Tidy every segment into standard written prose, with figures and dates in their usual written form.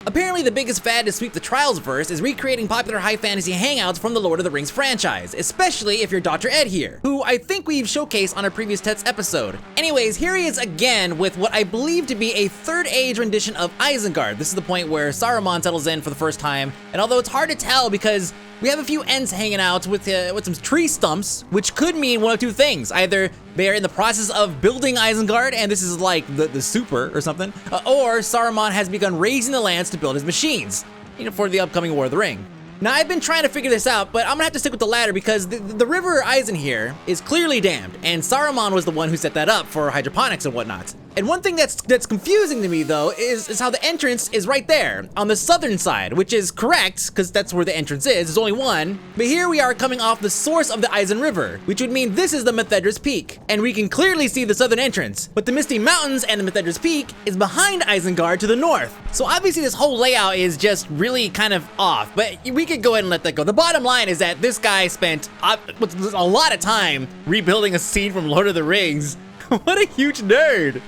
Apparently the biggest fad to sweep the Trials verse is recreating popular high fantasy hangouts from the Lord of the Rings franchise, especially if you're Dr. Ed here, who I think we've showcased on our previous Tets episode. Anyways, here he is again with what I believe to be a Third Age rendition of Isengard. This is the point where Saruman settles in for the first time, and although it's hard to tell because we have a few Ents hanging out with some tree stumps, which could mean one of two things. Either they are in the process of building Isengard, and this is like the super or something, or Saruman has begun raising the lands to build his machines, for the upcoming War of the Ring. Now, I've been trying to figure this out, but I'm gonna have to stick with the latter because the river Isen here is clearly dammed, and Saruman was the one who set that up for hydroponics and whatnot. And one thing that's confusing to me, though, is how the entrance is right there on the southern side, which is correct, because that's where the entrance is. There's only one. But here we are coming off the source of the Isen River, which would mean this is the Methedras Peak. And we can clearly see the southern entrance, but the Misty Mountains and the Methedras Peak is behind Isengard to the north. So obviously this whole layout is just really kind of off, but we could go ahead and let that go. The bottom line is that this guy spent a lot of time rebuilding a scene from Lord of the Rings. What a huge nerd.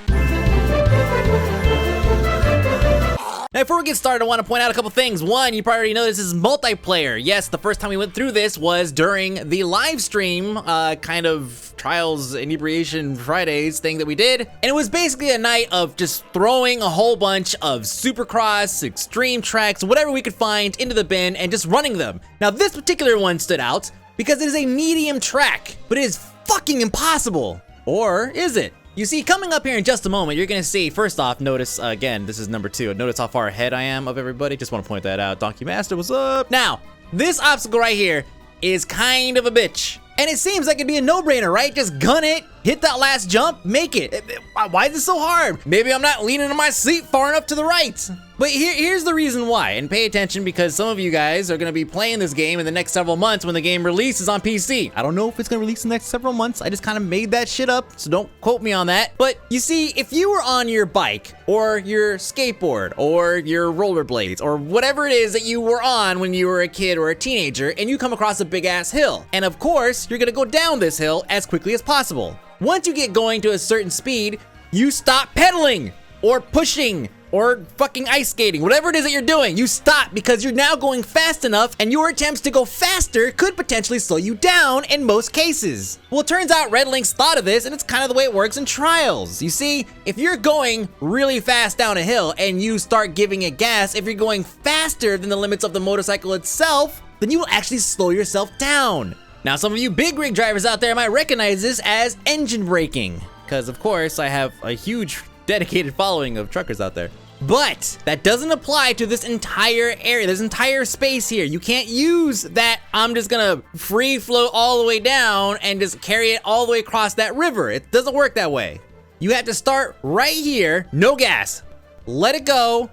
Now, before we get started, I want to point out a couple things. One, you probably already know this is multiplayer. Yes, the first time we went through this was during the live stream, kind of Trials Inebriation Fridays thing that we did. And it was basically a night of just throwing a whole bunch of Supercross, Extreme Tracks, whatever we could find into the bin and just running them. Now, this particular one stood out because it is a medium track, but it is fucking impossible. Or is it? You see, coming up here in just a moment, you're gonna see, first off, notice, again, this is number 2. Notice how far ahead I am of everybody. Just wanna point that out. Donkey Master, what's up? Now, this obstacle right here is kind of a bitch. And it seems like it'd be a no-brainer, right? Just gun it, hit that last jump, make it. Why is it so hard? Maybe I'm not leaning in my seat far enough to the right. But here's the reason why, and pay attention because some of you guys are gonna be playing this game in the next several months when the game releases on PC. I don't know if it's gonna release in the next several months. I just kind of made that shit up, so don't quote me on that. But you see, if you were on your bike or your skateboard or your rollerblades or whatever it is that you were on when you were a kid or a teenager and you come across a big ass hill, and of course, you're gonna go down this hill as quickly as possible. Once you get going to a certain speed, you stop pedaling or pushing or fucking ice skating, whatever it is that you're doing, you stop because you're now going fast enough and your attempts to go faster could potentially slow you down in most cases. Well, it turns out Red Link's thought of this and it's kind of the way it works in Trials. You see, if you're going really fast down a hill and you start giving it gas, if you're going faster than the limits of the motorcycle itself, then you will actually slow yourself down. Now, some of you big rig drivers out there might recognize this as engine braking, because of course I have a huge dedicated following of truckers out there. But that doesn't apply to this entire area, this entire space here. You can't use that I'm just gonna free float all the way down and just carry it all the way across that river. It doesn't work that way. You have to start right here, no gas. Let it go.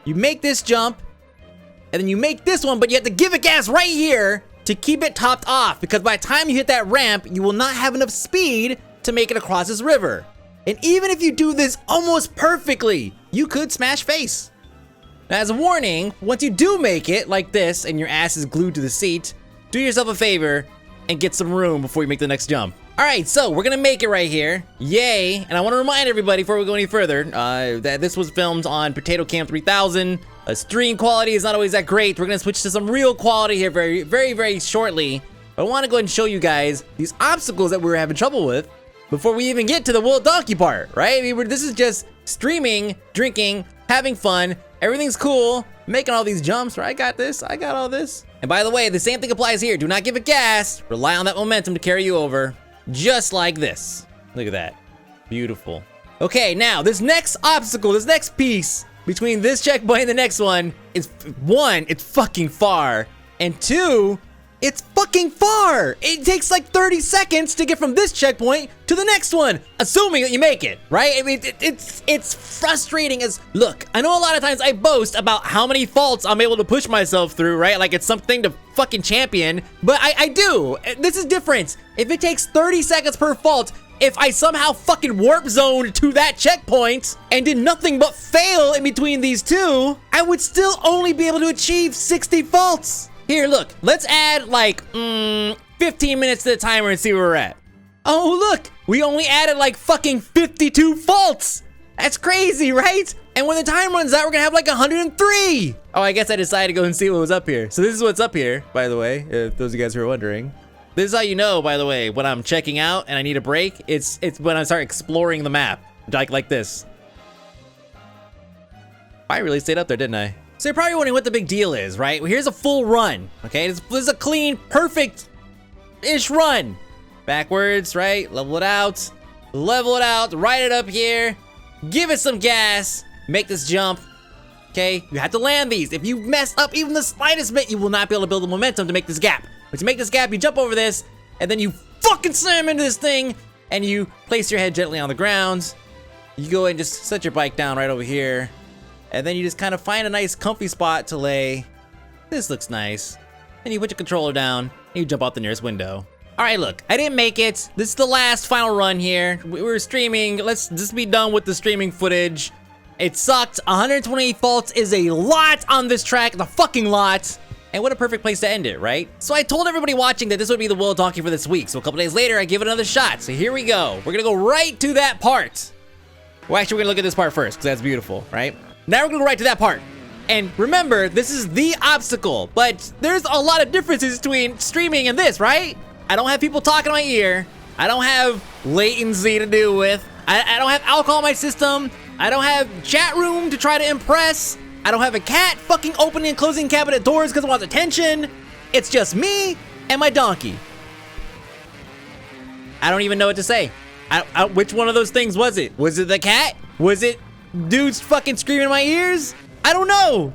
You make this jump, and then you make this one, but you have to give it gas right here to keep it topped off, because by the time you hit that ramp, you will not have enough speed to make it across this river. And even if you do this almost perfectly, you could smash face. Now, as a warning, once you do make it like this and your ass is glued to the seat, do yourself a favor and get some room before you make the next jump. All right, so we're gonna make it right here. Yay. And I wanna remind everybody before we go any further, that this was filmed on Potato Cam 3000. Stream quality is not always that great. We're gonna switch to some real quality here very shortly. But I wanna go ahead and show you guys these obstacles that we were having trouble with before we even get to the Wool Donkey part, right? I mean, this is just streaming, drinking, having fun. Everything's cool, making all these jumps, right? I got this, I got all this. And by the way, the same thing applies here. Do not give it gas. Rely on that momentum to carry you over, just like this. Look at that, beautiful. Okay, now this next obstacle, this next piece between this checkpoint and the next one is, one, it's fucking far, and two, it's fucking far. It takes like 30 seconds to get from this checkpoint to the next one, assuming that you make it, right? I mean, it's frustrating as, look, I know a lot of times I boast about how many faults I'm able to push myself through, right? Like it's something to fucking champion, but I do. This is different. If it takes 30 seconds per fault, if I somehow fucking warp zoned to that checkpoint and did nothing but fail in between these two, I would still only be able to achieve 60 faults. Here, look, let's add like 15 minutes to the timer and see where we're at. Oh, look, we only added like fucking 52 faults. That's crazy, right? And when the time runs out, we're gonna have like 103. Oh, I guess I decided to go and see what was up here. So this is what's up here, by the way, if those of you guys who are wondering. This is how you know, by the way, when I'm checking out and I need a break, it's when I start exploring the map, like this. I really stayed up there, didn't I? So you're probably wondering what the big deal is, right? Well, here's a full run, okay? This is a clean, perfect-ish run. Backwards, right? Level it out, right it up here, give it some gas, make this jump, okay? You have to land these. If you mess up even the slightest bit, you will not be able to build the momentum to make this gap. But to make this gap, you jump over this, and then you fucking slam into this thing, and you place your head gently on the ground. You go and just set your bike down right over here, and then you just kind of find a nice comfy spot to lay. This looks nice. And you put your controller down, and you jump out the nearest window. All right, look, I didn't make it. This is the last final run here. We were streaming. Let's just be done with the streaming footage. It sucked. 120 faults is a lot on this track, the fucking lot. And what a perfect place to end it, right? So I told everybody watching that this would be the Will of Donkey for this week. So a couple days later, I give it another shot. So here we go. We're gonna go right to that part. Well, actually, we're gonna look at this part first, because that's beautiful, right? Now we're gonna go right to that part. And remember, this is the obstacle, but there's a lot of differences between streaming and this, right? I don't have people talking in my ear. I don't have latency to deal with. I don't have alcohol in my system. I don't have chat room to try to impress. I don't have a cat fucking opening and closing cabinet doors because it wants attention. It's just me and my donkey. I don't even know what to say. Which one of those things was it? Was it the cat? Was it dudes fucking screaming in my ears? I don't know.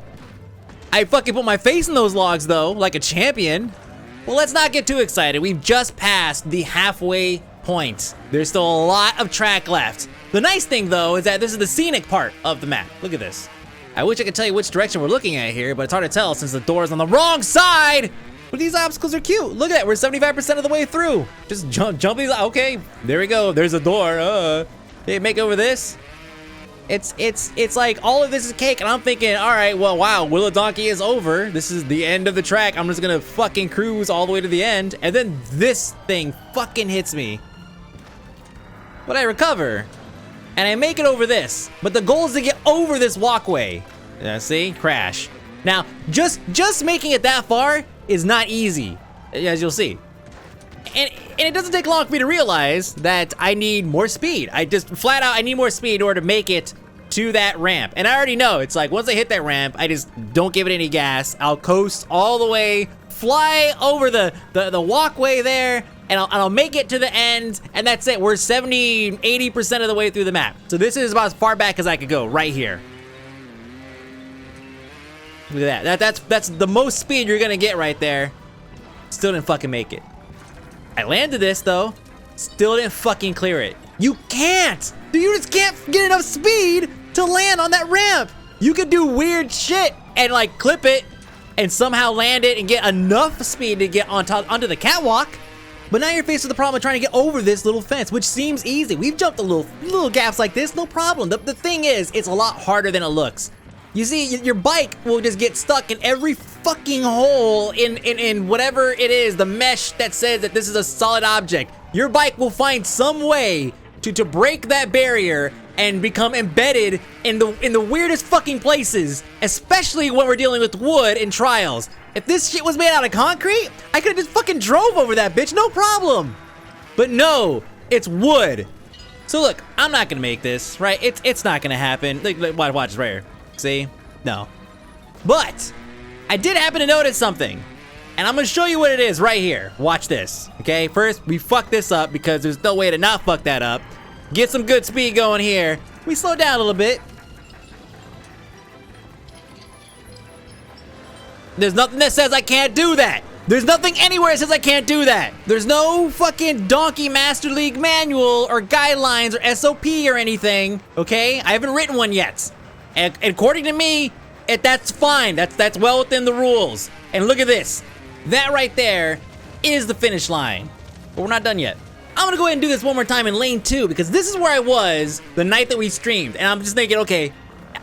I fucking put my face in those logs though, like a champion. Well, let's not get too excited. We've just passed the halfway point. There's still a lot of track left. The nice thing though is that this is the scenic part of the map. Look at this. I wish I could tell you which direction we're looking at here, but it's hard to tell since the door's on the wrong side. But these obstacles are cute. Look at that, we're 75% of the way through. Just jump these, okay. There we go, there's a door. Hey, make over this. It's like all of this is cake, and I'm thinking, all right, well, wow, Will of Donkey is over. This is the end of the track. I'm just gonna fucking cruise all the way to the end, and then this thing fucking hits me. But I recover, and I make it over this. But the goal is to get over this walkway. See, crash. Now, just making it that far is not easy, as you'll see. And it doesn't take long for me to realize that I need more speed. I just flat out, I need more speed in order to make it to that ramp. And I already know, it's like once I hit that ramp, I just don't give it any gas. I'll coast all the way, fly over the walkway there, and I'll make it to the end, and that's it. We're 70, 80% of the way through the map. So this is about as far back as I could go, right here. Look at that. That's the most speed you're gonna get right there. Still didn't fucking make it. I landed this though, still didn't fucking clear it. You can't! Dude, you just can't get enough speed to land on that ramp. You could do weird shit and like clip it and somehow land it and get enough speed to get onto the catwalk. But now you're faced with the problem of trying to get over this little fence, which seems easy. We've jumped a little gaps like this, no problem. The thing is, it's a lot harder than it looks. You see, your bike will just get stuck in every fucking hole in whatever it is, the mesh that says that this is a solid object. Your bike will find some way to break that barrier and become embedded in the weirdest fucking places, especially when we're dealing with wood in trials. If this shit was made out of concrete, I could've just fucking drove over that bitch, no problem. But no, it's wood. So look, I'm not gonna make this, right? It's not gonna happen. Watch this right here. See? No. But I did happen to notice something, and I'm gonna show you what it is right here. Watch this, okay? First, we fuck this up because there's no way to not fuck that up. Get some good speed going here. We slow down a little bit. There's nothing that says I can't do that. There's nothing anywhere that says I can't do that. There's no fucking Donkey Master League manual or guidelines or SOP or anything, okay? I haven't written one yet. And according to me, that's fine. That's well within the rules. And look at this. That right there is the finish line. But we're not done yet. I'm gonna go ahead and do this one more time in lane 2 because this is where I was the night that we streamed. And I'm just thinking, okay,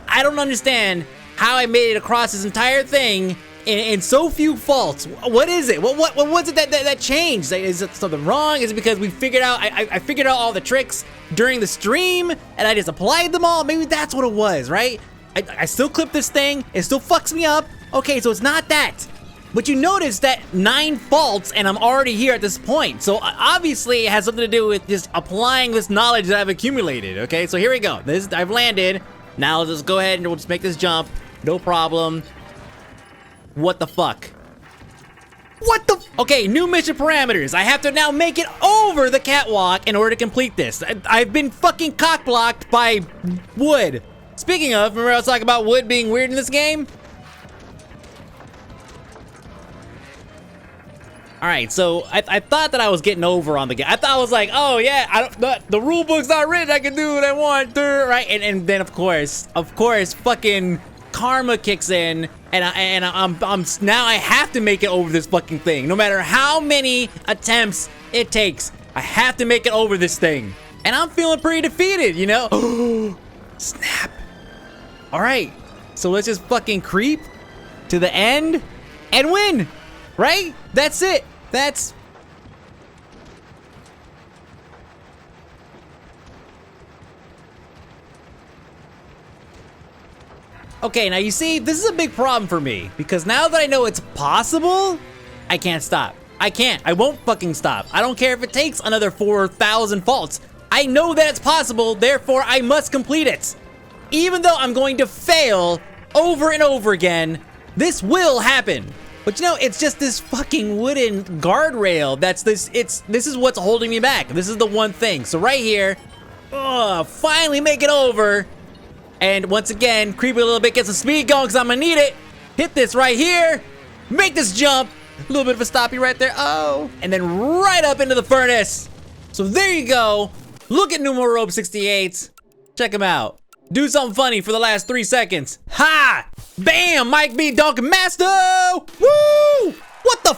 I don't understand how I made it across this entire thing in so few faults. What is it? What was it that changed? Is it something wrong? Is it because we figured out, I figured out all the tricks during the stream and I just applied them all? Maybe that's what it was, right? I still clip this thing. It still fucks me up. Okay, so it's not that. But you notice that 9 faults and I'm already here at this point. So obviously it has something to do with just applying this knowledge that I've accumulated. Okay, so here we go. I've landed. Now let's just go ahead and we'll just make this jump. No problem. What the fuck? What the? Okay, new mission parameters. I have to now make it over the catwalk in order to complete this. I've been fucking cock-blocked by wood. Speaking of, remember I was talking about wood being weird in this game? All right, so I thought that I was getting over on the game. I thought I was like, oh yeah, the rule book's not written. I can do what I want, right? And then of course, fucking karma kicks in, and I'm now I have to make it over this fucking thing. No matter how many attempts it takes, I have to make it over this thing. And I'm feeling pretty defeated, you know? Snap. All right, so let's just fucking creep to the end and win. Right? That's it. That's... Okay, now you see, this is a big problem for me, because now that I know it's possible, I can't stop. I can't. I won't fucking stop. I don't care if it takes another 4,000 faults. I know that it's possible, therefore I must complete it. Even though I'm going to fail over and over again, this will happen. But you know, it's just this fucking wooden guardrail that's this is what's holding me back. This is the one thing. So right here, finally make it over. And once again, creep it a little bit, get some speed going because I'm gonna need it. Hit this right here, make this jump. A little bit of a stoppy right there, and then right up into the furnace. So there you go. Look at Numo Rope 68. Check him out. Do something funny for the last 3 seconds. Ha! Bam! Mike B. Duncan Master! Woo! What the